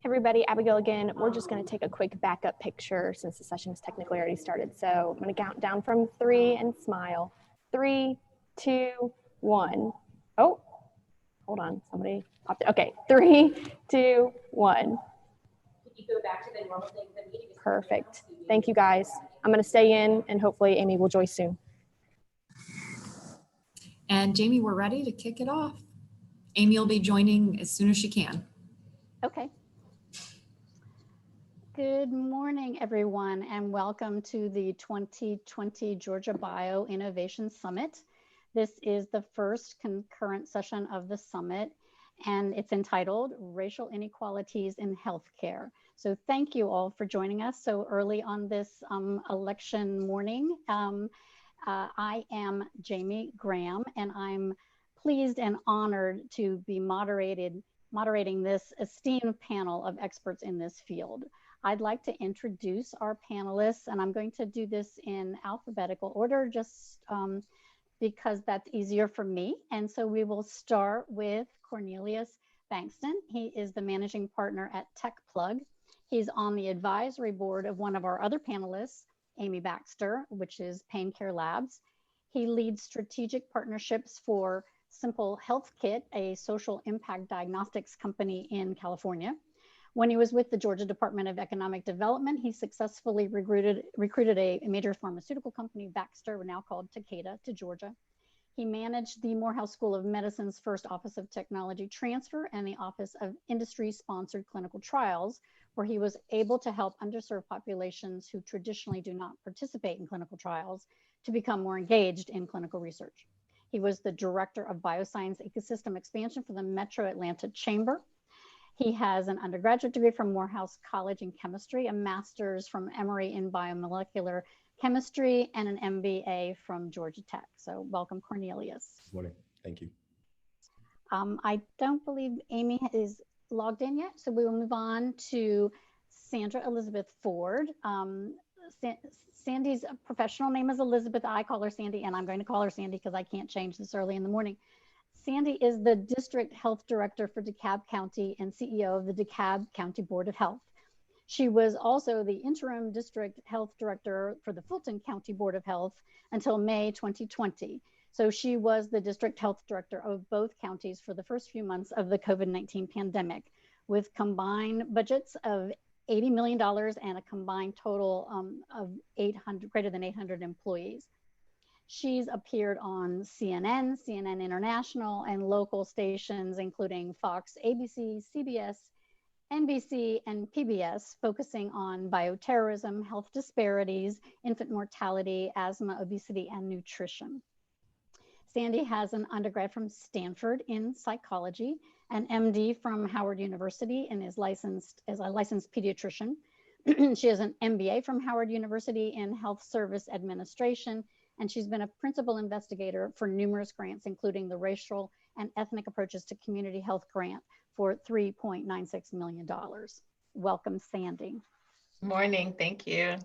Everybody, Abigail again. We're just going to take a quick backup picture since the session has technically already started. So I'm going to count down from 3 and smile. 3, 2, 1. Oh, hold on. Somebody popped it. Okay, 3, 2, 1. Can you go back to the normal thing? The meeting is Perfect. Thank you, guys. I'm going to stay in, and hopefully Amy will join soon. And Jamie, we're ready to kick it off. Amy will be joining as soon as she can. Okay. Good morning, everyone, and welcome to the 2020 Georgia Bio Innovation Summit. This is the first concurrent session of the summit, and it's entitled Racial Inequalities in Healthcare. So thank you all for joining us so early on this election morning. I am Jamie Graham, and I'm pleased and honored to be moderating this esteemed panel of experts in this field. I'd like to introduce our panelists, and I'm going to do this in alphabetical order just because that's easier for me. And so we will start with Cornelius Bankston. He is the managing partner at TechPlug. He's on the advisory board of one of our other panelists, Amy Baxter, which is Pain Care Labs. He leads strategic partnerships for Simple Health Kit, a social impact diagnostics company in California. When he was with the Georgia Department of Economic Development, he successfully recruited a major pharmaceutical company, Baxter, now called Takeda, to Georgia. He managed the Morehouse School of Medicine's first Office of Technology Transfer and the Office of Industry-Sponsored Clinical Trials, where he was able to help underserved populations who traditionally do not participate in clinical trials to become more engaged in clinical research. He was the Director of Bioscience Ecosystem Expansion for the Metro Atlanta Chamber. He has an undergraduate degree from Morehouse College in chemistry, a master's from Emory in biomolecular chemistry, and an MBA from Georgia Tech. So welcome, Cornelius. Good morning. Thank you. I don't believe Amy is logged in yet, so we will move on to Sandra Elizabeth Ford. Sandy's professional name is Elizabeth. I call her Sandy, and I'm going to call her Sandy because I can't change this early in the morning. Sandy is the District Health Director for DeKalb County and CEO of the DeKalb County Board of Health. She was also the Interim District Health Director for the Fulton County Board of Health until May 2020. So she was the District Health Director of both counties for the first few months of the COVID-19 pandemic, with combined budgets of $80 million and a combined total of greater than 800 employees. She's appeared on CNN, CNN International, and local stations, including Fox, ABC, CBS, NBC, and PBS, focusing on bioterrorism, health disparities, infant mortality, asthma, obesity, and nutrition. Sandy has an undergrad from Stanford in psychology, an MD from Howard University, and is licensed as a licensed pediatrician. She has an MBA from Howard University in health service administration, and she's been a principal investigator for numerous grants, including the Racial and Ethnic Approaches to Community Health Grant for $3.96 million. Welcome, Sandy. Morning, thank you.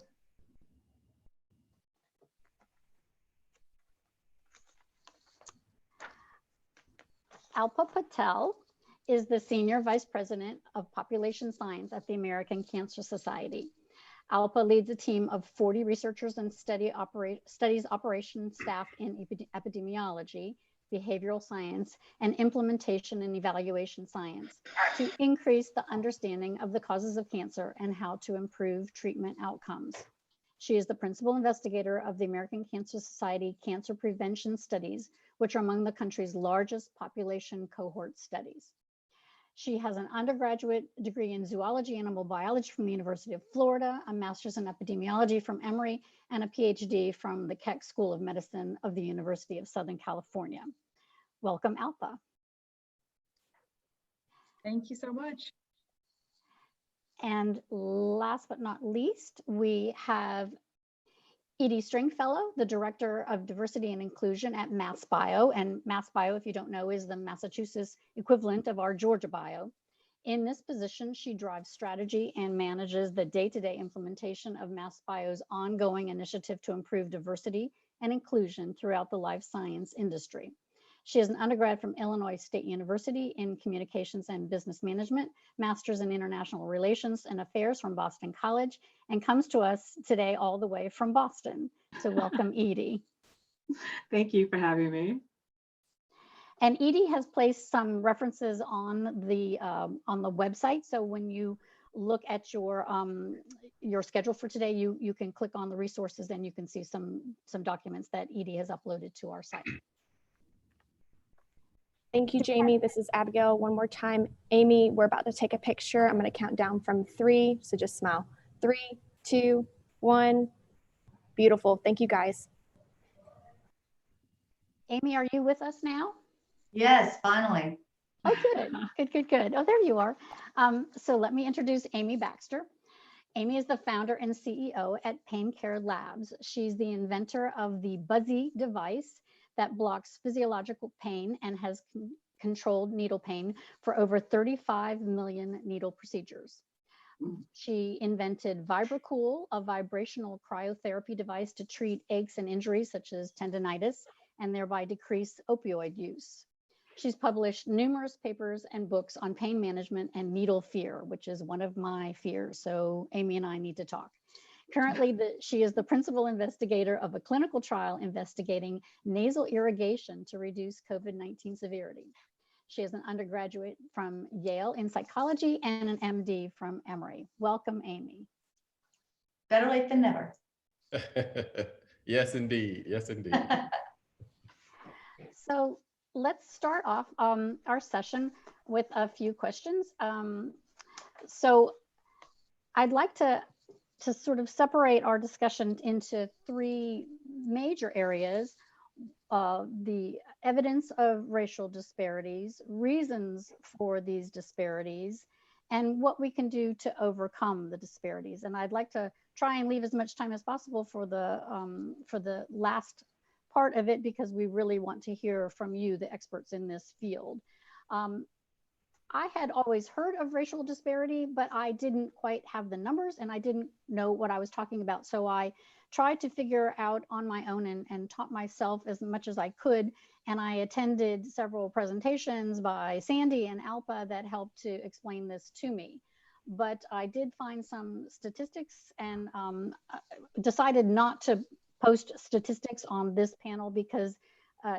Alpa Patel is the Senior Vice President of Population Science at the American Cancer Society. Alpa leads a team of 40 researchers and studies operations staff in epidemiology, behavioral science, and implementation and evaluation science to increase the understanding of the causes of cancer and how to improve treatment outcomes. She is the principal investigator of the American Cancer Society Cancer Prevention Studies, which are among the country's largest population cohort studies. She has an undergraduate degree in zoology, animal biology from the University of Florida, a master's in epidemiology from Emory, and a PhD from the Keck School of Medicine of the University of Southern California. Welcome, Alpa. Thank you so much. And last but not least, we have Edie Stringfellow, the Director of Diversity and Inclusion at MassBio. And MassBio, if you don't know, is the Massachusetts equivalent of our Georgia Bio. In this position, she drives strategy and manages the day-to-day implementation of MassBio's ongoing initiative to improve diversity and inclusion throughout the life science industry. She is an undergrad from Illinois State University in Communications and Business Management, Master's in International Relations and Affairs from Boston College, and comes to us today all the way from Boston. So welcome, Edie. Thank you for having me. And Edie has placed some references on the website. So when you look at your schedule for today, you can click on the resources and you can see some documents that Edie has uploaded to our site. Thank you, Jamie. This is Abigail. One more time. Amy, we're about to take a picture. I'm going to count down from 3. So just smile. 3, 2, 1. Beautiful. Thank you, guys. Amy, are you with us now? Yes, finally. Oh, good. Oh, there you are. So let me introduce Amy Baxter. Amy is the founder and CEO at Pain Care Labs. She's the inventor of the Buzzy device that blocks physiological pain and has controlled needle pain for over 35 million needle procedures. She invented VibraCool, a vibrational cryotherapy device to treat aches and injuries such as tendonitis and thereby decrease opioid use. She's published numerous papers and books on pain management and needle fear, which is one of my fears. So Amy and I need to talk. Currently, she is the principal investigator of a clinical trial investigating nasal irrigation to reduce COVID-19 severity. She is an undergraduate from Yale in psychology and an MD from Emory. Welcome, Amy. Better late than never. Yes, indeed. Yes, indeed. So let's start off our session with a few questions. So I'd like to sort of separate our discussion into 3 major areas: the evidence of racial disparities, reasons for these disparities, and what we can do to overcome the disparities. And I'd like to try and leave as much time as possible for the last part of it, because we really want to hear from you, the experts in this field. I had always heard of racial disparity, but I didn't quite have the numbers and I didn't know what I was talking about. So I tried to figure out on my own and taught myself as much as I could. And I attended several presentations by Sandy and Alpa that helped to explain this to me. But I did find some statistics and decided not to post statistics on this panel because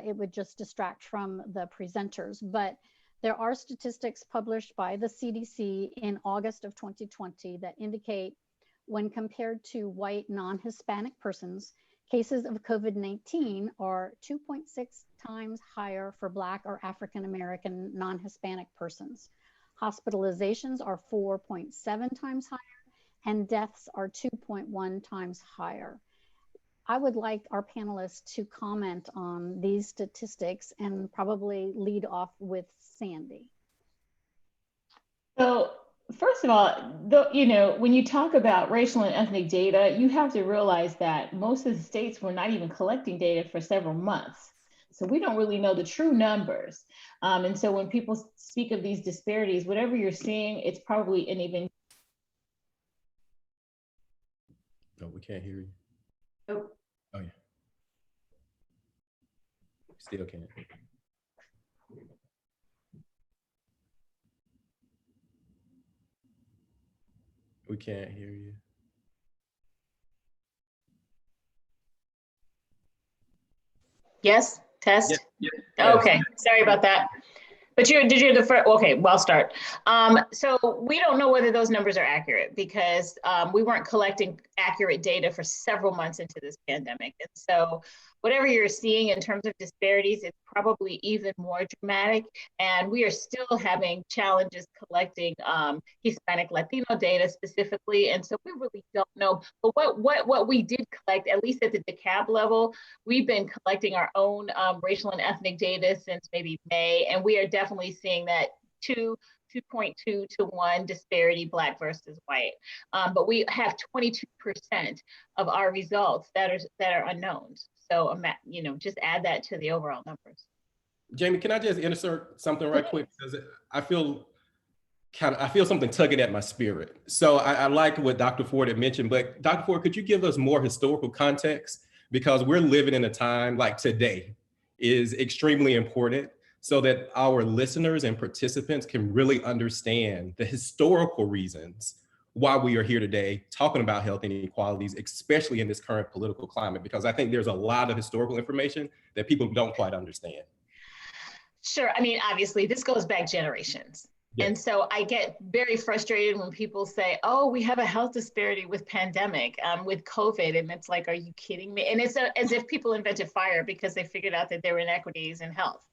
it would just distract from the presenters. But there are statistics published by the CDC in August of 2020 that indicate, when compared to white non-Hispanic persons, cases of COVID-19 are 2.6 times higher for Black or African American non-Hispanic persons. Hospitalizations are 4.7 times higher, and deaths are 2.1 times higher. I would like our panelists to comment on these statistics and probably lead off with Sandy. So first of all, when you talk about racial and ethnic data, you have to realize that most of the states were not even collecting data for several months. So we don't really know the true numbers. And so when people speak of these disparities, whatever you're seeing, it's probably an even. No, we can't hear you. Oh. Oh, yeah. Still can't. We can't hear you. Yes, test. Yes. Okay, sorry about that. But did you the first? Okay, well, I'll start. So we don't know whether those numbers are accurate because we weren't collecting accurate data for several months into this pandemic. And so whatever you're seeing in terms of disparities, it's probably even more dramatic. And we are still having challenges collecting Hispanic Latino data specifically. And so we really don't know. But what we did collect, at least at the DeKalb level, we've been collecting our own racial and ethnic data since maybe May. And we are definitely seeing that 2.2 to 1 disparity, Black versus white. But we have 22% of our results that are unknowns. So, just add that to the overall numbers. Jamie, can I just insert something right quick? Because I feel something tugging at my spirit. So I like what Dr. Ford had mentioned, but Dr. Ford, could you give us more historical context? Because we're living in a time like today, is extremely important so that our listeners and participants can really understand the historical reasons why we are here today talking about health inequalities, especially in this current political climate, because I think there's a lot of historical information that people don't quite understand. Sure. I mean, obviously, this goes back generations. Yes. And so I get very frustrated when people say, oh, we have a health disparity with pandemic, with COVID. And it's like, are you kidding me? And it's as if people invented fire because they figured out that there were inequities in health.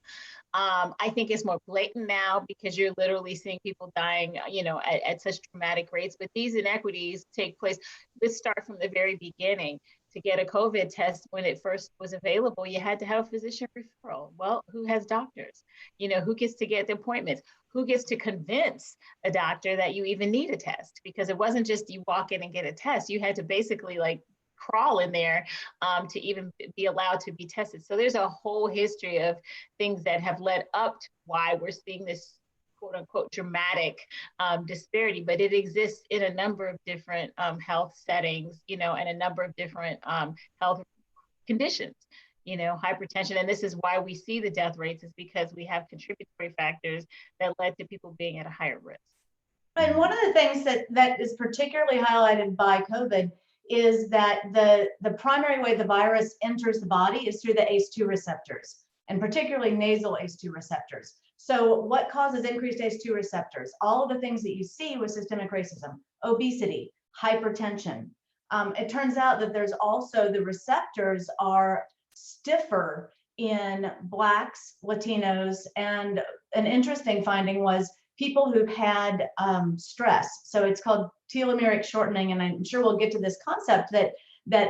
I think it's more blatant now because you're literally seeing people dying, at such dramatic rates. But these inequities take place. Let's start from the very beginning. To get a COVID test when it first was available, you had to have a physician referral. Well, who has doctors? Who gets to get the appointments? Who gets to convince a doctor that you even need a test? Because it wasn't just you walk in and get a test. You had to basically crawl in there to even be allowed to be tested. So there's a whole history of things that have led up to why we're seeing this quote unquote dramatic disparity, but it exists in a number of different health settings, and a number of different health conditions, hypertension. And this is why we see the death rates, is because we have contributory factors that led to people being at a higher risk. And one of the things that is particularly highlighted by COVID is that the primary way the virus enters the body is through the ACE2 receptors, and particularly nasal ACE2 receptors. So what causes increased ACE2 receptors? All of the things that you see with systemic racism, obesity, hypertension. It turns out that there's also the receptors are stiffer in Blacks, Latinos, and an interesting finding was people who've had stress. So it's called telomeric shortening, and I'm sure we'll get to this concept that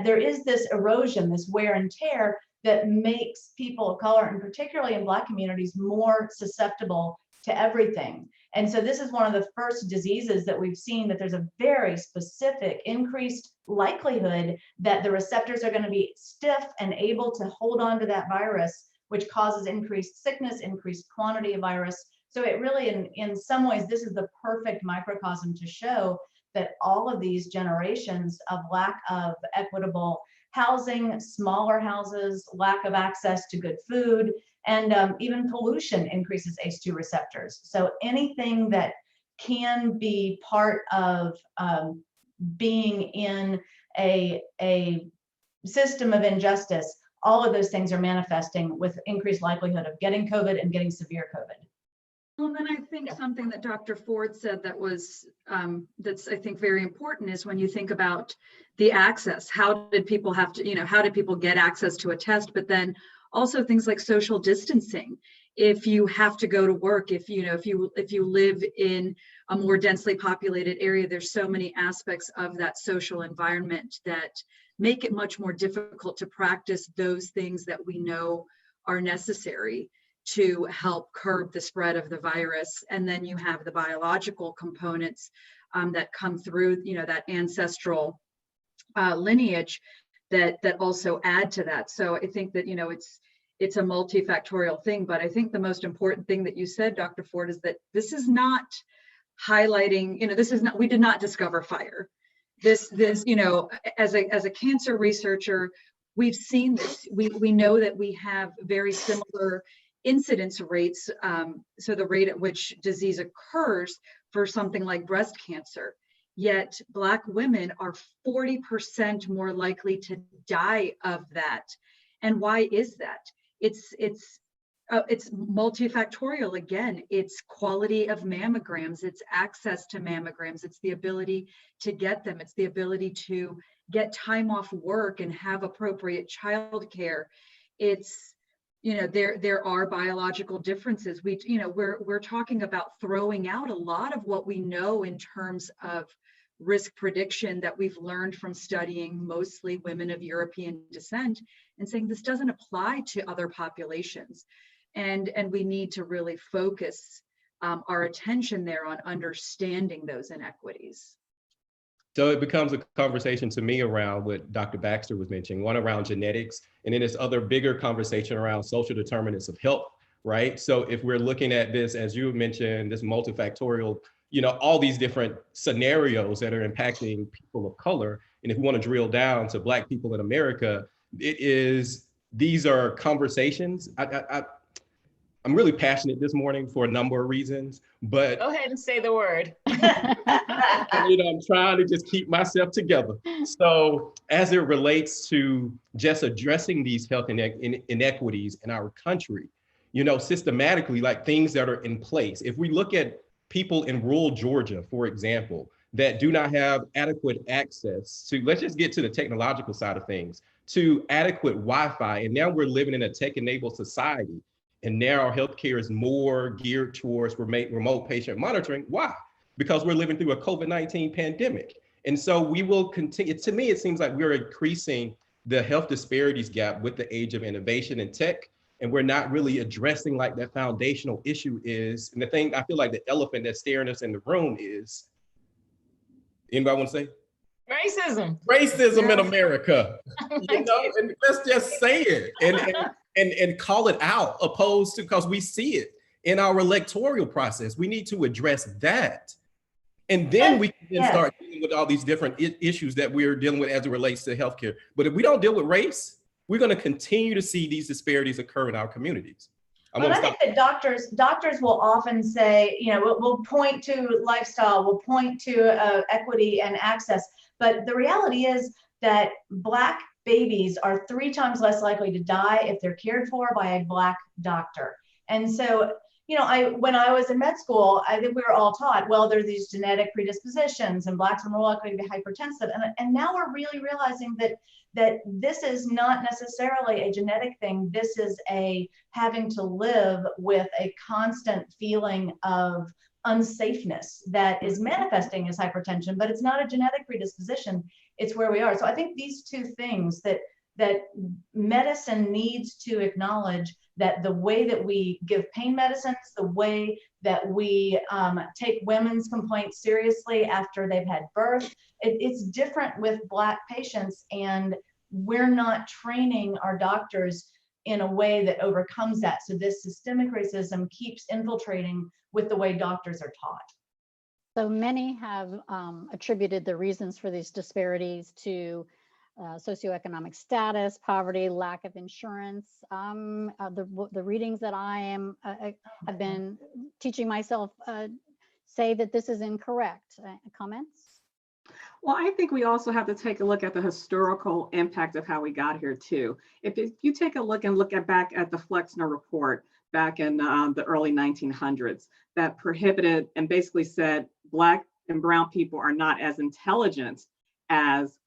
there is this erosion, this wear and tear that makes people of color, and particularly in Black communities, more susceptible to everything. And so this is one of the first diseases that we've seen that there's a very specific increased likelihood that the receptors are going to be stiff and able to hold on to that virus, which causes increased sickness, increased quantity of virus. So it really, in some ways, this is the perfect microcosm to show that all of these generations of lack of equitable housing, smaller houses, lack of access to good food, and even pollution increases ACE2 receptors. So anything that can be part of being in a system of injustice, all of those things are manifesting with increased likelihood of getting COVID and getting severe COVID. Well, and then I think something that Dr. Ford said that was, that's I think very important is when you think about the access, how did people have to, how did people get access to a test, but then also things like social distancing. If you have to go to work, if you live in a more densely populated area, there's so many aspects of that social environment that make it much more difficult to practice those things that we know are necessary to help curb the spread of the virus. And then you have the biological components that come through, that ancestral lineage that also add to that. So I think that, it's a multifactorial thing, but I think the most important thing that you said, Dr. Ford, is that this is not highlighting, we did not discover fire. This, as a cancer researcher, we've seen this. We know that we have very similar incidence rates, so the rate at which disease occurs for something like breast cancer, yet Black women are 40% more likely to die of that. And why is that? It's multifactorial again. It's quality of mammograms, it's access to mammograms, it's the ability to get them, it's the ability to get time off work and have appropriate childcare. It's there are biological differences. We're talking about throwing out a lot of what we know in terms of risk prediction that we've learned from studying mostly women of European descent, and saying this doesn't apply to other populations. And we need to really focus our attention there on understanding those inequities. So it becomes a conversation to me around what Dr. Baxter was mentioning, one around genetics, and then this other bigger conversation around social determinants of health, right? So if we're looking at this, as you mentioned, this multifactorial, all these different scenarios that are impacting people of color, and if we want to drill down to Black people in America, it is these are conversations. I'm really passionate this morning for a number of reasons, but Go ahead and say the word. I'm trying to just keep myself together. So as it relates to just addressing these health inequities in our country, systematically, like things that are in place. If we look at people in rural Georgia, for example, that do not have adequate access to, let's just get to the technological side of things, to adequate Wi-Fi. And now we're living in a tech-enabled society. And now our healthcare is more geared towards remote patient monitoring. Why? Because we're living through a COVID-19 pandemic. And so we will continue. To me, it seems like we're increasing the health disparities gap with the age of innovation and tech. And we're not really addressing like that foundational issue is. And the thing, I feel like the elephant that's staring us in the room is, anybody want to say? Racism. Racism in America. And let's just say it and call it out, opposed to, because we see it in our electoral process. We need to address that. And then we can start dealing with all these different issues that we're dealing with as it relates to healthcare. But if we don't deal with race, we're going to continue to see these disparities occur in our communities. But I think that doctors will often say, we'll point to lifestyle, we'll point to equity and access. But the reality is that Black babies are 3 times less likely to die if they're cared for by a Black doctor. And so, when I was in med school, I think we were all taught, well, there are these genetic predispositions and Blacks are more likely to be hypertensive. And now we're really realizing that this is not necessarily a genetic thing. This is a having to live with a constant feeling of unsafeness that is manifesting as hypertension, but it's not a genetic predisposition. It's where we are. So I think these two things that medicine needs to acknowledge, that the way that we give pain medicines, the way that we take women's complaints seriously after they've had birth, it's different with Black patients, and we're not training our doctors in a way that overcomes that. So this systemic racism keeps infiltrating with the way doctors are taught. So many have attributed the reasons for these disparities to socioeconomic status, poverty, lack of insurance. The readings that I've been teaching myself say that this is incorrect. Comments? Well, I think we also have to take a look at the historical impact of how we got here too. If you take a look back at the Flexner report back in the early 1900s, that prohibited and basically said Black and brown people are not as intelligent as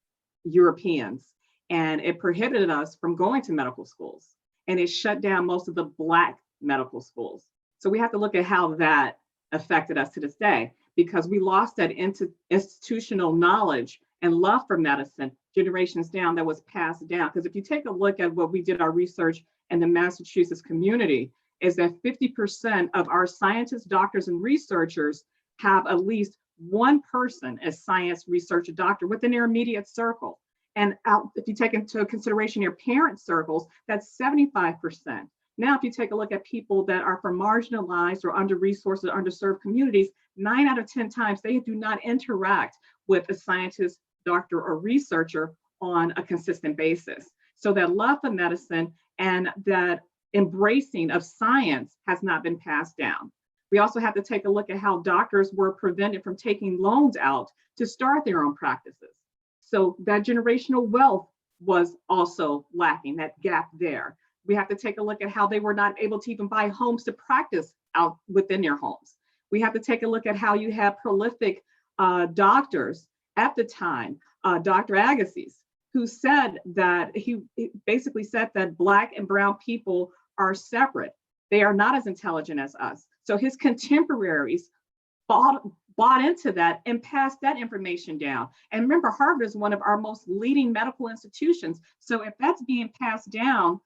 Europeans, and it prohibited us from going to medical schools, and it shut down most of the Black medical schools. So we have to look at how that affected us to this day, because we lost that institutional knowledge and love for medicine generations down that was passed down. Because if you take a look at what we did our research in the Massachusetts community, is that 50% of our scientists, doctors, and researchers have at least one person as science researcher doctor within their immediate circle. And if you take into consideration your parent circles, that's 75%. Now, if you take a look at people that are from marginalized or under-resourced or underserved communities, 9 out of 10 times they do not interact with a scientist, doctor, or researcher on a consistent basis. So that love for medicine and that embracing of science has not been passed down. We also have to take a look at how doctors were prevented from taking loans out to start their own practices. So that generational wealth was also lacking, that gap there. We have to take a look at how they were not able to even buy homes to practice out within their homes. We have to take a look at how you have prolific doctors at the time, Dr. Agassiz, who said that he basically said that Black and brown people are separate. They are not as intelligent as us. So his contemporaries bought into that and passed that information down. And remember, Harvard is one of our most leading medical institutions. So if that's being passed down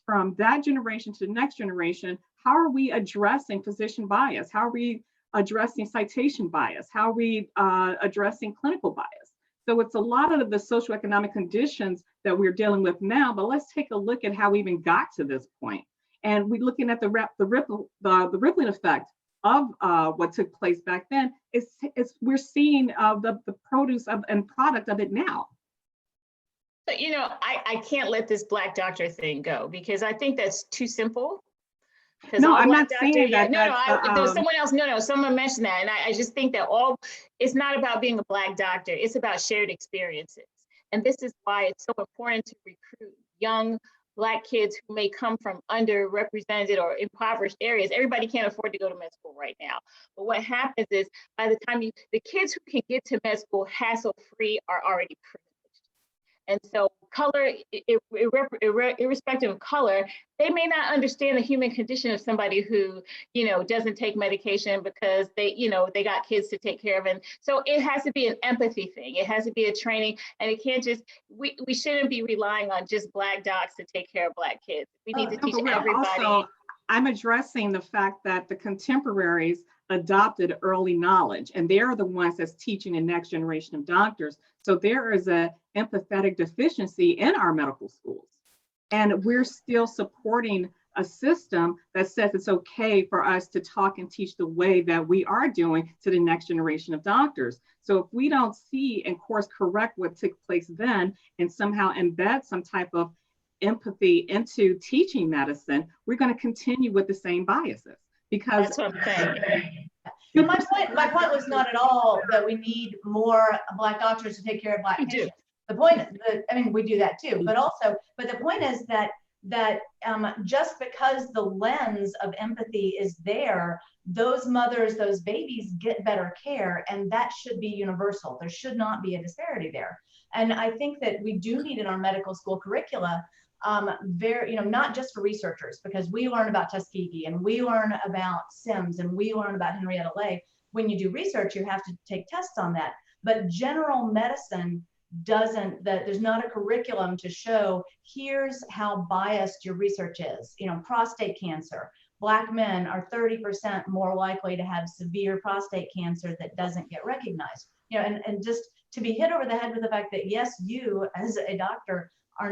from that generation to the next generation, how are we addressing physician bias? How are we addressing citation bias? How are we addressing clinical bias? So it's a lot of the socioeconomic conditions that we're dealing with now, but let's take a look at how we even got to this point. And we're looking at the rippling effect of what took place back then. We're seeing the produce of and product of it now. But I can't let this Black doctor thing go because I think that's too simple. No, I'm not saying that. There's someone else. No, someone mentioned that, and I just think that it's not about being a Black doctor. It's about shared experiences, and this is why it's so important to recruit young Black kids who may come from underrepresented or impoverished areas. Everybody can't afford to go to med school right now, but what happens is by the time the kids who can get to med school hassle-free are already privileged. And so color, irrespective of color, they may not understand the human condition of somebody who, doesn't take medication because they got kids to take care of. And so it has to be an empathy thing. It has to be a training, and it can't just, we shouldn't be relying on just Black docs to take care of Black kids. We need to teach everybody. Also, I'm addressing the fact that the contemporaries adopted early knowledge, and they're the ones that's teaching the next generation of doctors. So there is a empathetic deficiency in our medical schools. And we're still supporting a system that says it's okay for us to talk and teach the way that we are doing to the next generation of doctors. So if we don't see and course correct what took place then and somehow embed some type of empathy into teaching medicine, we're going to continue with the same biases. Because that's what I'm saying. My point was not at all that we need more Black doctors to take care of Black patients. The point, we do that too, but the point is that just because the lens of empathy is there, those mothers, those babies get better care, and that should be universal. There should not be a disparity there. And I think that we do need in our medical school curricula, not just for researchers, because we learn about Tuskegee and we learn about Sims and we learn about Henrietta Lay. When you do research, you have to take tests on that. But general medicine there's not a curriculum to show here's how biased your research is. Prostate cancer. Black men are 30% more likely to have severe prostate cancer that doesn't get recognized. And just to be hit over the head with the fact that yes, you as a doctor are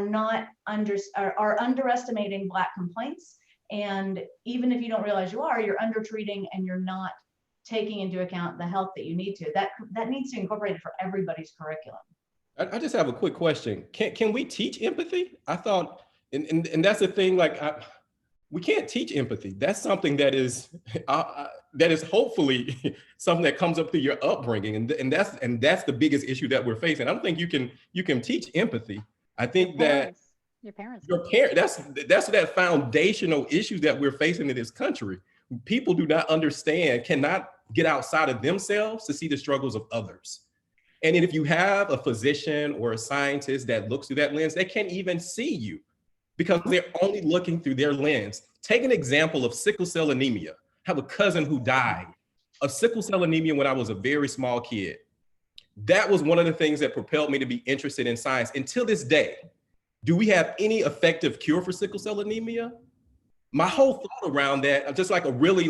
underestimating Black complaints, and even if you don't realize you're undertreating and you're not taking into account the health that you need to. That needs to be incorporated for everybody's curriculum. I just have a quick question. Can we teach empathy? I thought, and that's the thing. We can't teach empathy. That's something that is hopefully something that comes up through your upbringing, and that's the biggest issue that we're facing. I don't think you can teach empathy. I think that your parents, that's that foundational issue that we're facing in this country. People do not understand, cannot get outside of themselves to see the struggles of others. And if you have a physician or a scientist that looks through that lens, they can't even see you because they're only looking through their lens. Take an example of sickle cell anemia. I have a cousin who died of sickle cell anemia when I was a very small kid. That was one of the things that propelled me to be interested in science. Until this day, do we have any effective cure for sickle cell anemia? My whole thought around that, I'm just a really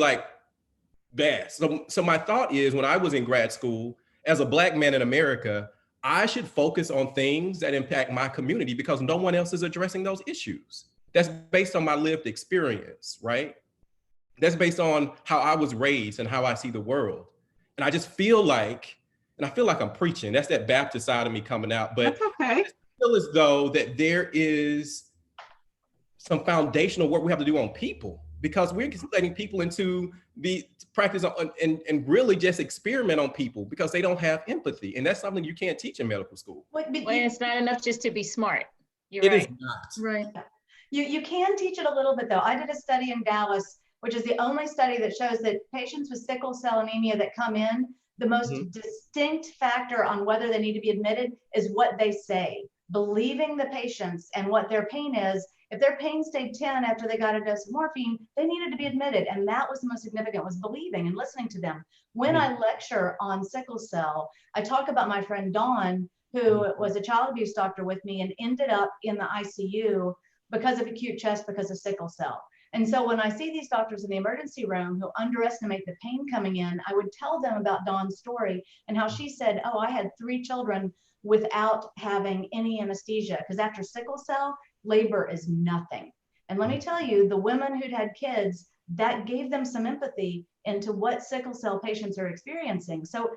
bad. So my thought is, when I was in grad school, as a Black man in America, I should focus on things that impact my community because no one else is addressing those issues. That's based on my lived experience, right? That's based on how I was raised and how I see the world. And I just feel like, I'm preaching, that's that Baptist side of me coming out, but that's okay. I feel as though that there is some foundational work we have to do on people, because we're letting people into the practice and really just experiment on people because they don't have empathy. And that's something you can't teach in medical school. Well, it's not enough just to be smart. You're right. It is not. Right. You can teach it a little bit though. I did a study in Dallas, which is the only study that shows that patients with sickle cell anemia that come in, the most distinct factor on whether they need to be admitted is what they say. Believing the patients and what their pain is. If their pain stayed 10 after they got a dose of morphine, they needed to be admitted. And that was the most significant, was believing and listening to them. When I lecture on sickle cell, I talk about my friend Dawn, who was a child abuse doctor with me and ended up in the ICU because of acute chest, because of sickle cell. And so when I see these doctors in the emergency room who underestimate the pain coming in, I would tell them about Dawn's story and how she said, oh, I had 3 children without having any anesthesia, because after sickle cell, labor is nothing. And let me tell you, the women who'd had kids, that gave them some empathy into what sickle cell patients are experiencing. So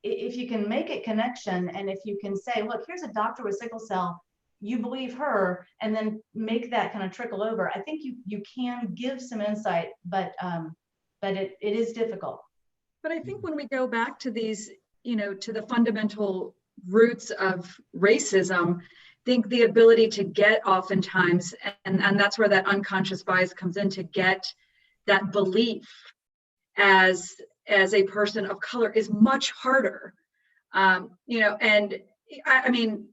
if you can make a connection, and if you can say, look, here's a doctor with sickle cell, you believe her and then make that kind of trickle over. I think you can give some insight, but it is difficult. But I think when we go back to these, to the fundamental roots of racism, I think the ability to get oftentimes, and that's where that unconscious bias comes in, to get that belief as a person of color is much harder. And I mean,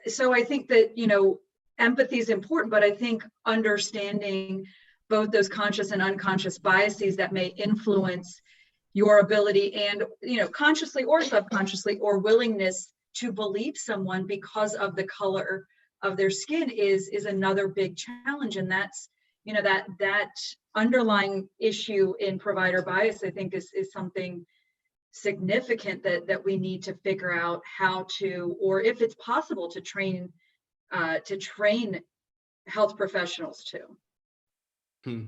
so I think that, empathy is important, but I think understanding both those conscious and unconscious biases that may influence your ability and, consciously or subconsciously, or willingness to believe someone because of the color of their skin is another big challenge. And that's, that underlying issue in provider bias, I think is something significant that we need to figure out how to, or if it's possible to train health professionals to.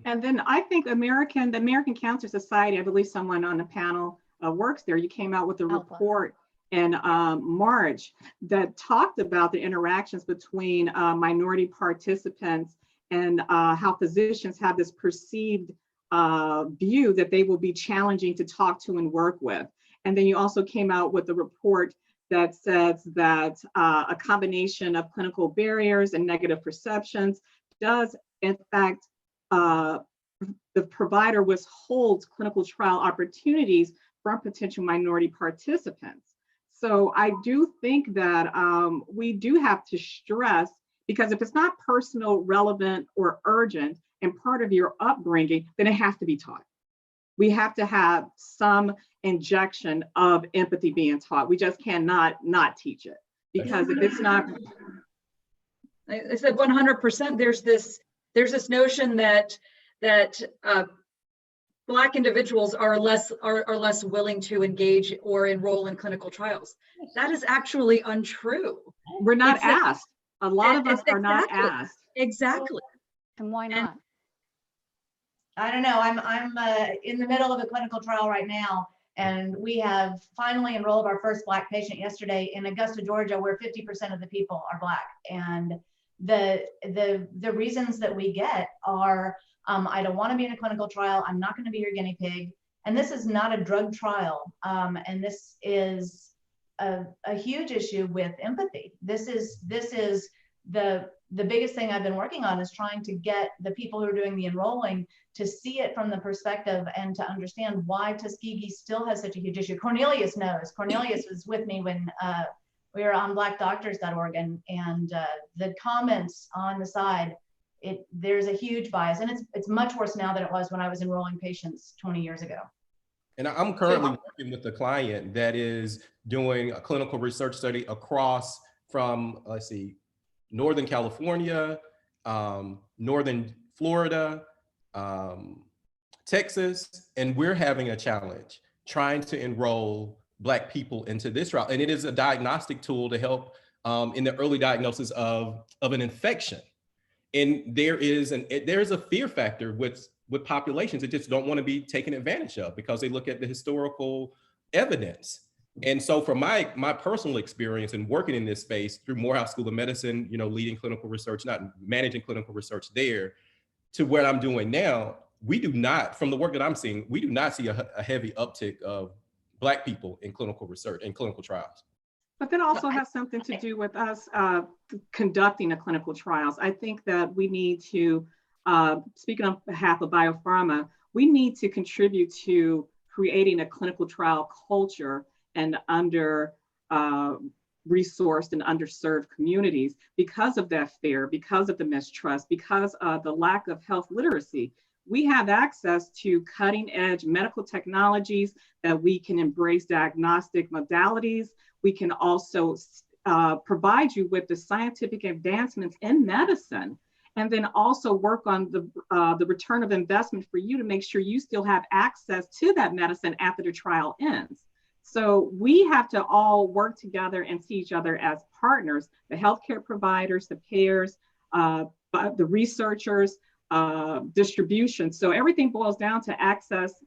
And then I think the American Cancer Society, I believe someone on the panel works there. You came out with a report in March that talked about the interactions between minority participants and how physicians have this perceived view that they will be challenging to talk to and work with. And then you also came out with a report that says that a combination of clinical barriers and negative perceptions does, in fact, the provider withholds clinical trial opportunities from potential minority participants. So I do think that we do have to stress, because if it's not personal, relevant, or urgent and part of your upbringing, then it has to be taught. We have to have some injection of empathy being taught. We just cannot not teach it, because if it's not. I said 100%. There's this notion that Black individuals are less willing to engage or enroll in clinical trials. That is actually untrue. We're not asked. A lot of us are not asked. Exactly. And why not? I don't know. I'm in the middle of a clinical trial right now, and we have finally enrolled our first Black patient yesterday in Augusta, Georgia, where 50% of the people are Black. And the reasons that we get are, I don't want to be in a clinical trial. I'm not going to be your guinea pig. And this is not a drug trial. And this is a huge issue with empathy. This is the biggest thing I've been working on, is trying to get the people who are doing the enrolling to see it from the perspective and to understand why Tuskegee still has such a huge issue. Cornelius knows. Cornelius was with me when we were on blackdoctors.org, and the comments on the side, there's a huge bias, and it's much worse now than it was when I was enrolling patients 20 years ago. And I'm currently working with a client that is doing a clinical research study across from, let's see, Northern California, Northern Florida, Texas, and we're having a challenge trying to enroll Black people into this trial. And it is a diagnostic tool to help in the early diagnosis of an infection. And there's a fear factor with populations that just don't want to be taken advantage of because they look at the historical evidence. And so from my personal experience in working in this space through Morehouse School of Medicine, leading clinical research, not managing clinical research there, to what I'm doing now, we do not, from the work that I'm seeing, we do not see a heavy uptick of Black people in clinical research and clinical trials. But that also has something to do with us conducting the clinical trials. I think that we need to, speaking on behalf of biopharma, we need to contribute to creating a clinical trial culture and under resourced and underserved communities because of that fear, because of the mistrust, because of the lack of health literacy. We have access to cutting edge medical technologies that we can embrace diagnostic modalities. We can also provide you with the scientific advancements in medicine, and then also work on the return of investment for you to make sure you still have access to that medicine after the trial ends. So we have to all work together and see each other as partners, the healthcare providers, the payers, the researchers, distribution. So everything boils down to access,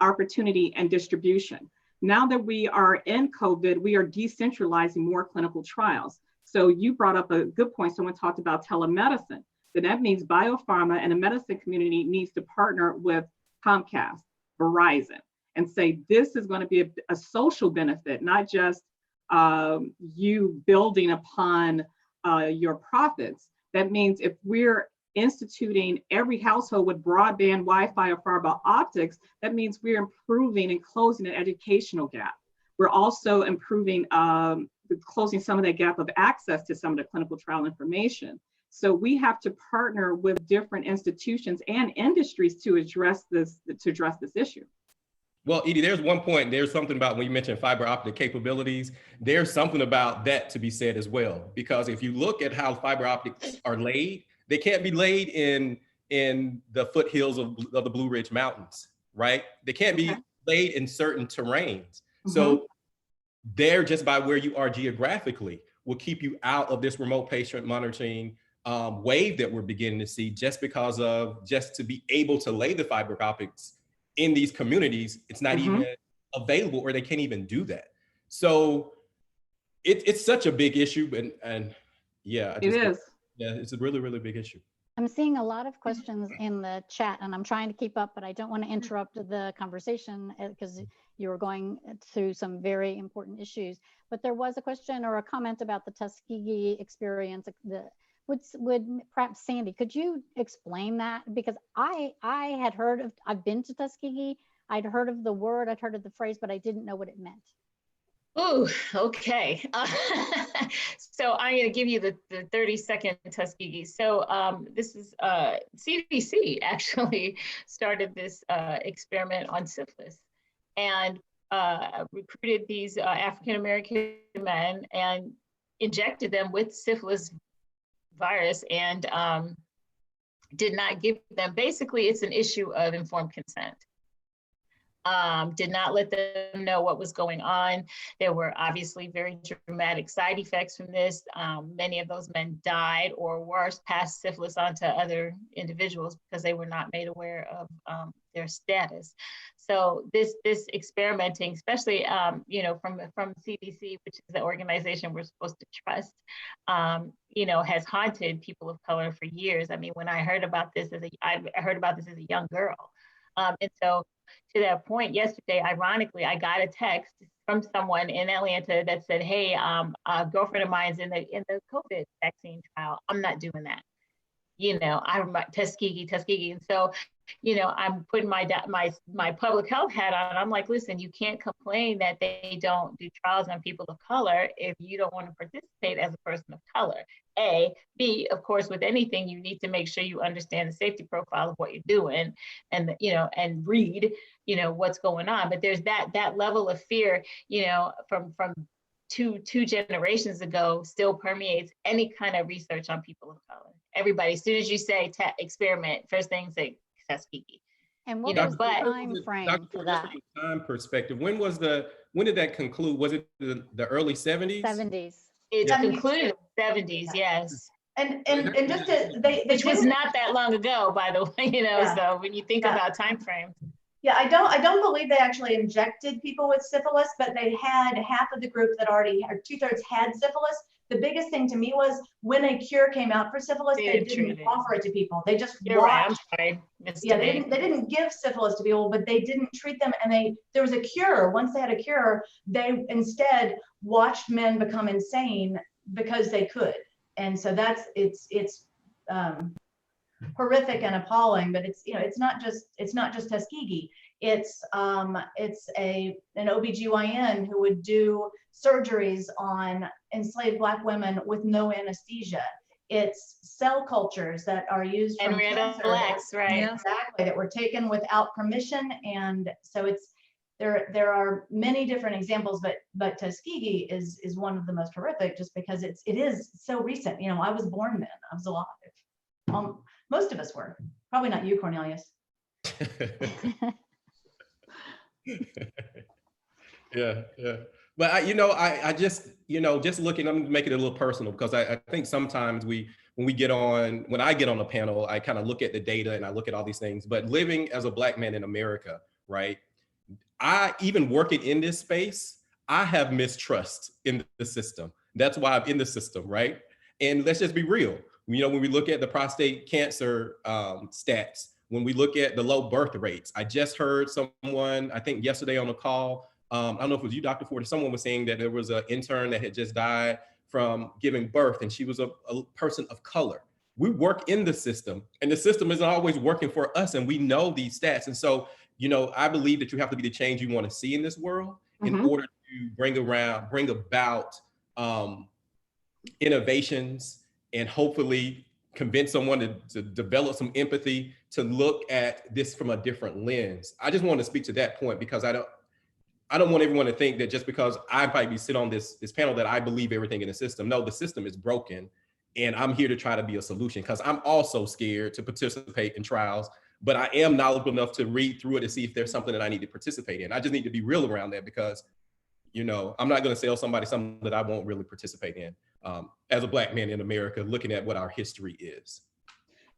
opportunity, and distribution. Now that we are in COVID, we are decentralizing more clinical trials. So you brought up a good point. Someone talked about telemedicine. Then that means biopharma and the medicine community needs to partner with Comcast, Verizon, and say this is going to be a social benefit, not just you building upon your profits. That means if we're instituting every household with broadband, Wi-Fi, or fiber optics, that means we're improving and closing an educational gap. We're also improving, closing some of that gap of access to some of the clinical trial information. So we have to partner with different institutions and industries to address this issue. Well, Edie, there's one point, there's something about when you mentioned fiber optic capabilities, there's something about that to be said as well. Because if you look at how fiber optics are laid, they can't be laid in the foothills of the Blue Ridge Mountains, right? They can't be laid in certain terrains. So there, just by where you are geographically, will keep you out of this remote patient monitoring wave that we're beginning to see, just because of just to be able to lay the fiber optics in these communities, it's not even available, or they can't even do that. So it's such a big issue, and yeah, it is. Yeah, it's a really, really big issue. I'm seeing a lot of questions in the chat, and I'm trying to keep up, but I don't want to interrupt the conversation because you were going through some very important issues. But there was a question or a comment about the Tuskegee experience. Would perhaps Sandy, could you explain that? Because I had heard of, I've been to Tuskegee, I'd heard of the word, I'd heard of the phrase, but I didn't know what it meant. Oh, okay. So I'm going to give you the 30-second Tuskegee. So this is CDC actually started this experiment on syphilis, and recruited these African-American men and injected them with syphilis virus, and did not give them, basically it's an issue of informed consent. Did not let them know what was going on. There were obviously very dramatic side effects from this. Many of those men died, or worse, passed syphilis on to other individuals because they were not made aware of their status. So this experimenting, especially from CDC, which is the organization we're supposed to trust, has haunted people of color for years. I mean, when I heard about this I heard about this as a young girl, and so. To that point, yesterday, ironically, I got a text from someone in Atlanta that said, "Hey, a girlfriend of mine's in the COVID vaccine trial. I'm not doing that. I'm Tuskegee, and so, I'm putting my public health hat on. I'm like, listen, you can't complain that they don't do trials on people of color if you don't want to participate as a person of color. A, B, of course, with anything, you need to make sure you understand the safety profile of what you're doing, and and read, what's going on. But there's that level of fear, from two generations ago, still permeates any kind of research on people of color. Everybody, as soon as you say experiment, first thing say Tuskegee. And what was the time frame for that? From a time perspective, when did that conclude? Was it the early 70s? 70s. It concluded in the 70s, yes. And just to, which was not that long ago, by the way, so when you think about time frame. Yeah, I don't believe they actually injected people with syphilis, but they had half of the group that already, or 2/3 had syphilis. The biggest thing to me was when a cure came out for syphilis, they didn't offer it to people. They just watched. Right, I'm sorry. Yeah, they didn't give syphilis to people, but they didn't treat them. And there was a cure. Once they had a cure, they instead watched men become insane because they could. And so it's horrific and appalling, but it's not just Tuskegee. It's an OBGYN who would do surgeries on enslaved Black women with no anesthesia. It's cell cultures that are used from cancer, right? Exactly, that were taken without permission, and so there are many different examples, but Tuskegee is one of the most horrific, just because it is so recent. I was born then. I was alive. Most of us were. Probably not you, Cornelius. Yeah. But I just, just looking, I'm making it a little personal, because I think sometimes when I get on a panel, I kind of look at the data and I look at all these things. But living as a Black man in America, right? Even working in this space, I have mistrust in the system. That's why I'm in the system, right? And let's just be real. You know, when we look at the prostate cancer stats, when we look at the low birth rates, I just heard someone, I think yesterday on a call, I don't know if it was you, Dr. Ford, or someone was saying that there was an intern that had just died from giving birth, and she was a person of color. We work in the system, and the system isn't always working for us, and we know these stats. And so, you know, I believe that you have to be the change you want to see in this world in order to bring about innovations and hopefully convince someone to develop some empathy, to look at this from a different lens. I just want to speak to that point because I don't want everyone to think that just because I might be sit on this panel that I believe everything in the system. No, the system is broken, and I'm here to try to be a solution because I'm also scared to participate in trials, but I am knowledgeable enough to read through it to see if there's something that I need to participate in. I just need to be real around that because, you know, I'm not going to sell somebody something that I won't really participate in. As a Black man in America, looking at what our history is.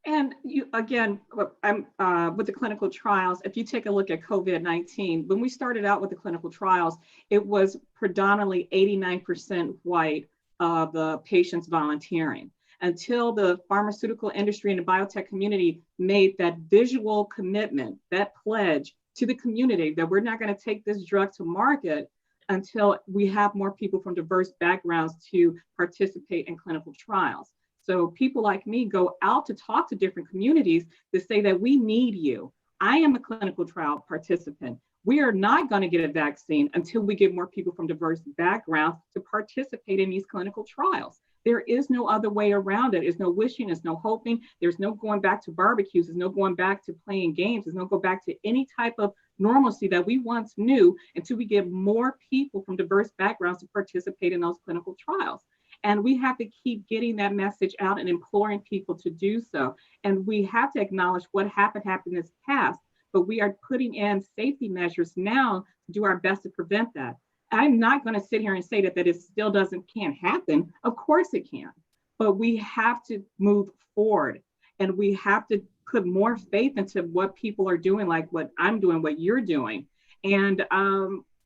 And you, again, I'm with the clinical trials, if you take a look at COVID-19, when we started out with the clinical trials, it was predominantly 89% white of the patients volunteering, until the pharmaceutical industry and the biotech community made that visual commitment, that pledge to the community that we're not going to take this drug to market until we have more people from diverse backgrounds to participate in clinical trials. So people like me go out to talk to different communities to say that we need you. I am a clinical trial participant. We are not going to get a vaccine until we get more people from diverse backgrounds to participate in these clinical trials. There is no other way around it. There's no wishing, there's no hoping, there's no going back to barbecues, there's no going back to playing games, there's no go back to any type of normalcy that we once knew until we get more people from diverse backgrounds to participate in those clinical trials. And we have to keep getting that message out and imploring people to do so. And we have to acknowledge what happened in this past, but we are putting in safety measures now to do our best to prevent that. I'm not going to sit here and say that it still can't happen. Of course it can, but we have to move forward, and we have to put more faith into what people are doing, like what I'm doing, what you're doing. And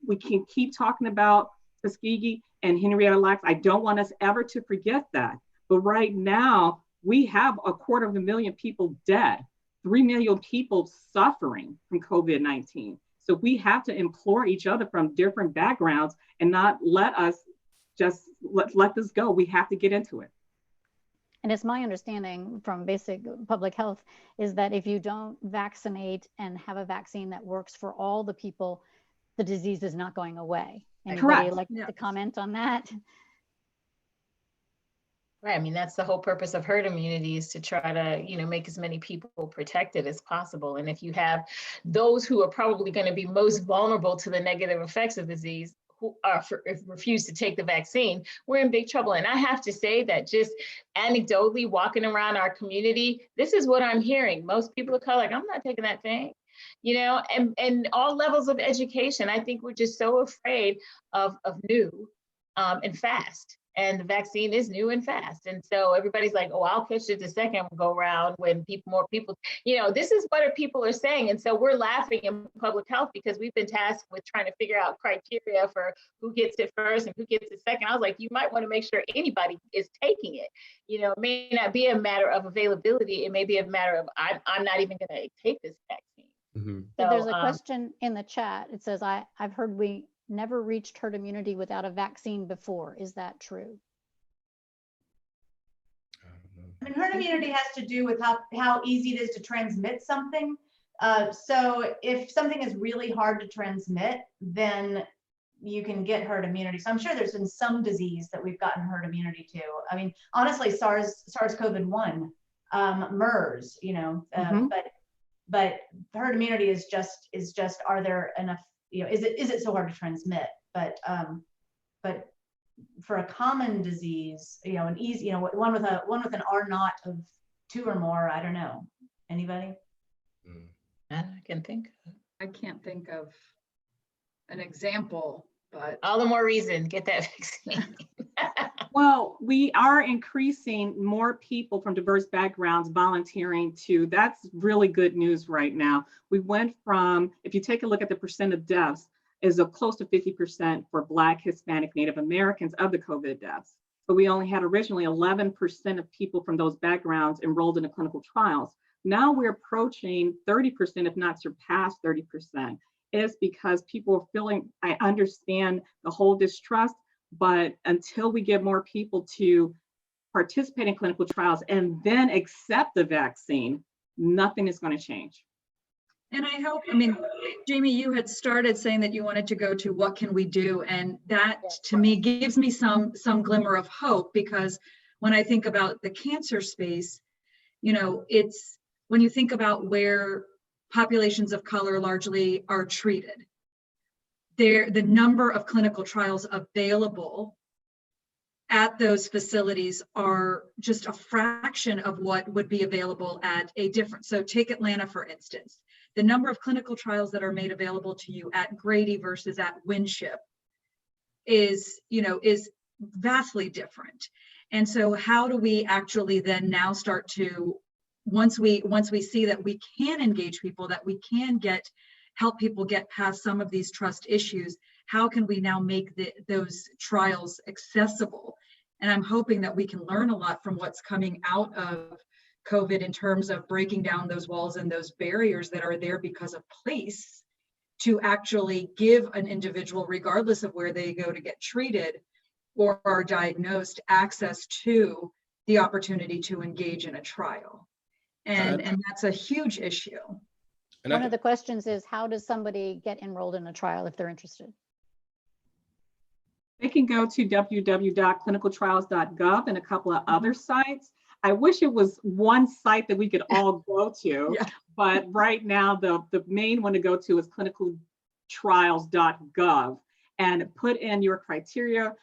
we can keep talking about Tuskegee and Henrietta Lacks. I don't want us ever to forget that. But right now, we have 250,000 people dead, 3 million people suffering from COVID-19. So we have to implore each other from different backgrounds and not let us just let this go. We have to get into it. And it's my understanding from basic public health is that if you don't vaccinate and have a vaccine that works for all the people, the disease is not going away. Anybody like to comment on that? Right. I mean, that's the whole purpose of herd immunity, is to try to, you know, make as many people protected as possible. And if you have those who are probably going to be most vulnerable to the negative effects of disease who refuse to take the vaccine, we're in big trouble. And I have to say that just anecdotally walking around our community, this is what I'm hearing. Most people of color, like, I'm not taking that thing. You know, and all levels of education. I think we're just so afraid of new and fast. And the vaccine is new and fast. And so everybody's like, oh, I'll catch it the second go round when more people, you know, this is what people are saying. And so we're laughing in public health because we've been tasked with trying to figure out criteria for who gets it first and who gets it second. I was like, you might want to make sure anybody is taking it. You know, it may not be a matter of availability. It may be a matter of, I'm not even going to take this vaccine. Mm-hmm. So there's a question in the chat. It says, I've heard we never reached herd immunity without a vaccine before. Is that true? I mean, herd immunity has to do with how easy it is to transmit something. So if something is really hard to transmit, then you can get herd immunity. So I'm sure there's been some disease that we've gotten herd immunity to. I mean, honestly, SARS-CoV-1, MERS, you know, but herd immunity is just, are there enough, you know, is it so hard to transmit? But for a common disease, you know, an easy, you know, one with an R naught of 2 or more, I don't know. Anybody? I can't think of an example, but all the more reason, get that vaccine. Well, we are increasing more people from diverse backgrounds volunteering too. That's really good news right now. We went from, if you take a look at the percent of deaths, is close to 50% for Black, Hispanic, Native Americans of the COVID deaths. but we only had originally 11% of people from those backgrounds enrolled in the clinical trials. Now we're approaching 30%, if not surpassed 30%. Is because people are feeling, I understand the whole distrust, but until we get more people to participate in clinical trials and then accept the vaccine, nothing is going to change. And I hope, I mean, Jamie, you had started saying that you wanted to go to what can we do? And that to me gives me some glimmer of hope, because when I think about the cancer space, you know, it's when you think about where populations of color largely are treated, the number of clinical trials available at those facilities are just a fraction of what would be available at a different. So take Atlanta, for instance. The number of clinical trials that are made available to you at Grady versus at Winship is vastly different. And so how do we actually then now start to, once we see that we can engage people, that we can help people get past some of these trust issues, how can we now make those trials accessible? And I'm hoping that we can learn a lot from what's coming out of COVID in terms of breaking down those walls and those barriers that are there because of place, to actually give an individual, regardless of where they go to get treated or are diagnosed, access to the opportunity to engage in a trial. And that's a huge issue. One of the questions is, how does somebody get enrolled in a trial if they're interested? They can go to www.clinicaltrials.gov and a couple of other sites. I wish it was one site that we could all go to, but right now the main one to go to is clinicaltrials.gov, and put in your criteria,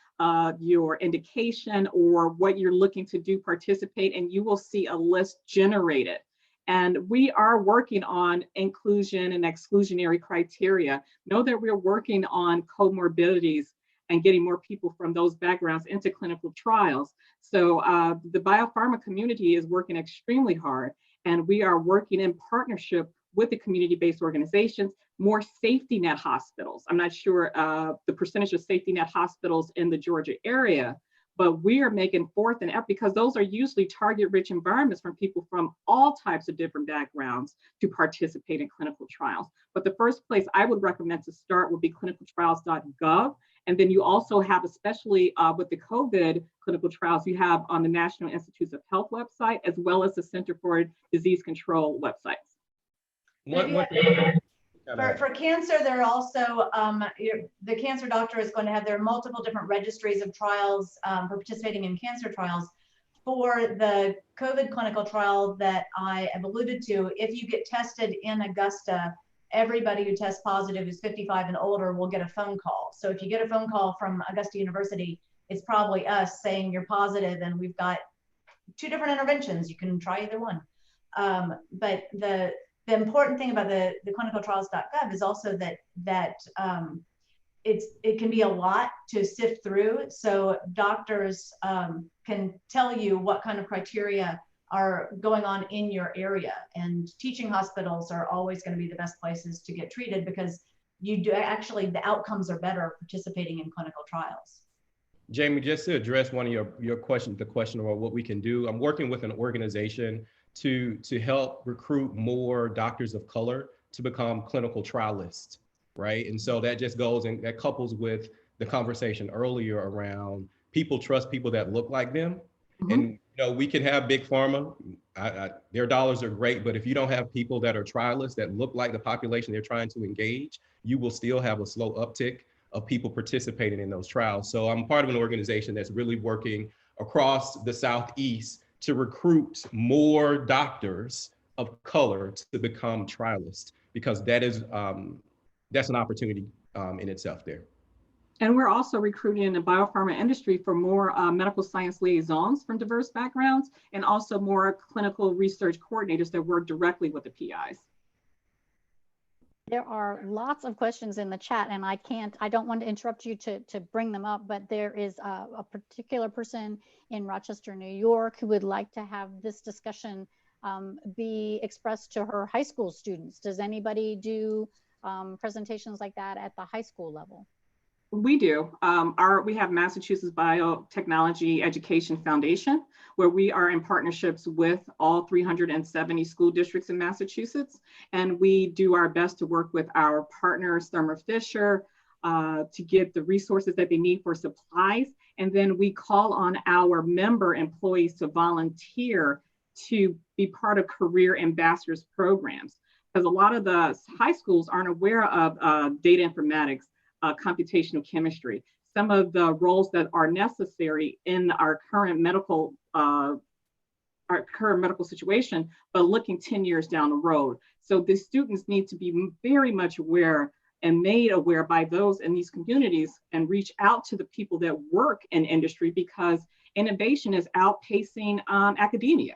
your indication, or what you're looking to do, participate, and you will see a list generated. And we are working on inclusion and exclusionary criteria. Know that we're working on comorbidities and getting more people from those backgrounds into clinical trials. So the biopharma community is working extremely hard, and we are working in partnership with the community-based organizations, more safety net hospitals. I'm not sure the percentage of safety net hospitals in the Georgia area, but we are making forth an effort, because those are usually target-rich environments from people from all types of different backgrounds to participate in clinical trials. But the first place I would recommend to start would be clinicaltrials.gov. And then you also have, especially with the COVID clinical trials, you have on the National Institutes of Health website, as well as the Center for Disease Control websites. For cancer, there are also, the cancer doctor is going to have, there are multiple different registries of trials for participating in cancer trials. For the COVID clinical trial that I have alluded to, if you get tested in Augusta, everybody who tests positive who's 55 and older will get a phone call. So if you get a phone call from Augusta University, it's probably us saying you're positive, and we've got 2 different interventions. You can try either one. But the important thing about the clinicaltrials.gov is also that it can be a lot to sift through. So doctors can tell you what kind of criteria are going on in your area, and teaching hospitals are always going to be the best places to get treated, because you do actually, the outcomes are better participating in clinical trials. Jamie, just to address one of your questions, the question about what we can do, I'm working with an organization to help recruit more doctors of color to become clinical trialists, right? And so that just goes, and that couples with the conversation earlier around people trust people that look like them. And we can have big pharma, their dollars are great, but if you don't have people that are trialists that look like the population they're trying to engage, you will still have a slow uptick of people participating in those trials. So I'm part of an organization that's really working across the Southeast to recruit more doctors of color to become trialists, because that is that's an opportunity in itself there. And we're also recruiting in the biopharma industry for more medical science liaisons from diverse backgrounds, and also more clinical research coordinators that work directly with the PIs. There are lots of questions in the chat, and I don't want to interrupt you to bring them up, but there is a particular person in Rochester, New York, who would like to have this discussion be expressed to her high school students. Does anybody do presentations like that at the high school level? We do. We have Massachusetts Biotechnology Education Foundation, where we are in partnerships with all 370 school districts in Massachusetts. And we do our best to work with our partners, Thermo Fisher, to get the resources that they need for supplies. And then we call on our member employees to volunteer to be part of career ambassadors programs. Because a lot of the high schools aren't aware of data informatics, computational chemistry, some of the roles that are necessary in our current medical situation, but looking 10 years down the road. So the students need to be very much aware and made aware by those in these communities and reach out to the people that work in industry, because innovation is outpacing academia.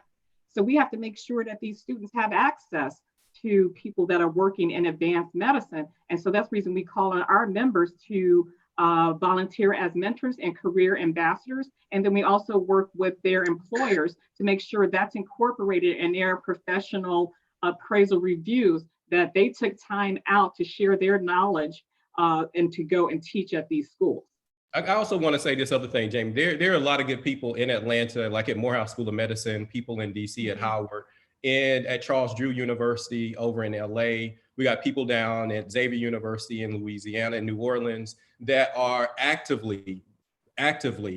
So we have to make sure that these students have access to people that are working in advanced medicine. And so that's the reason we call on our members to volunteer as mentors and career ambassadors. And then we also work with their employers to make sure that's incorporated in their professional appraisal reviews, that they took time out to share their knowledge and to go and teach at these schools. I also want to say this other thing, Jamie. There are a lot of good people in Atlanta, like at Morehouse School of Medicine, people in DC at Howard, and at Charles Drew University over in LA. We got people down at Xavier University in Louisiana and New Orleans that are actively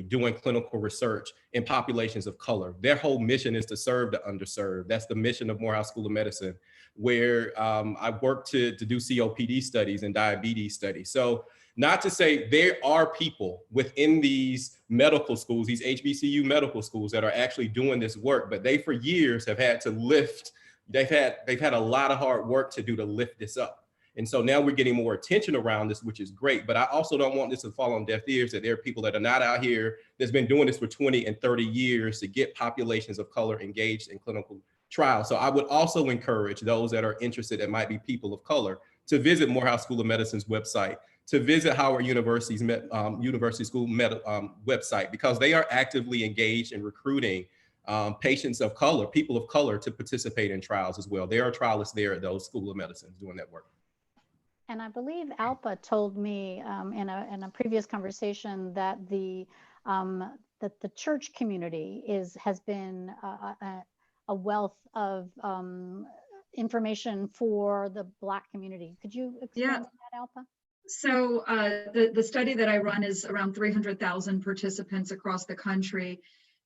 doing clinical research in populations of color. Their whole mission is to serve the underserved. That's the mission of Morehouse School of Medicine, where I work to do COPD studies and diabetes studies. So not to say there are people within these medical schools, these HBCU medical schools, that are actually doing this work, but they for years have had to lift, they've had a lot of hard work to do to lift this up. And so now we're getting more attention around this, which is great. But I also don't want this to fall on deaf ears, that there are people that are not out here that's been doing this for 20 and 30 years to get populations of color engaged in clinical trials. So I would also encourage those that are interested, that might be people of color, to visit Morehouse School of Medicine's website, to visit Howard University's University School website, because they are actively engaged in recruiting patients of color, people of color, to participate in trials as well. There are trialists there at those School of Medicine doing that work. And I believe Alpa told me in a previous conversation that the church community has been a wealth of information for the Black community. Could you explain that, Alpa? So the study that I run is around 300,000 participants across the country.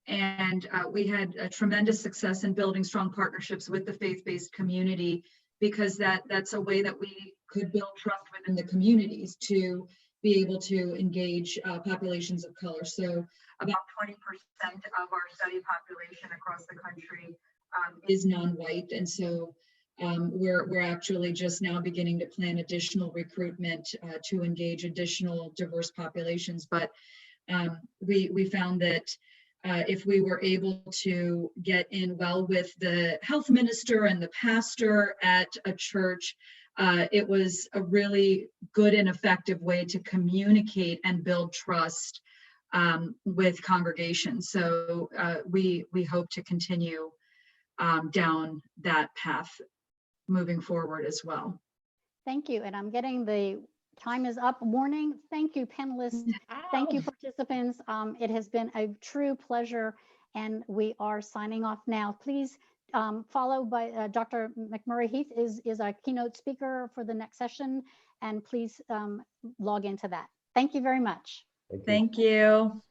And we had a tremendous success in building strong partnerships with the faith-based community, because that's a way that we could build trust within the communities to be able to engage populations of color. So about 20% of our study population across the country is non-white. And so we're actually just now beginning to plan additional recruitment to engage additional diverse populations. But we found that if we were able to get in well with the health minister and the pastor at a church, it was a really good and effective way to communicate and build trust with congregations. So we hope to continue down that path moving forward as well. Thank you. And I'm getting the time is up warning. Thank you, panelists. Thank you, participants. It has been a true pleasure, and we are signing off now. Please follow by Dr. McMurray Heath is our keynote speaker for the next session, and please log into that. Thank you very much. Thank you.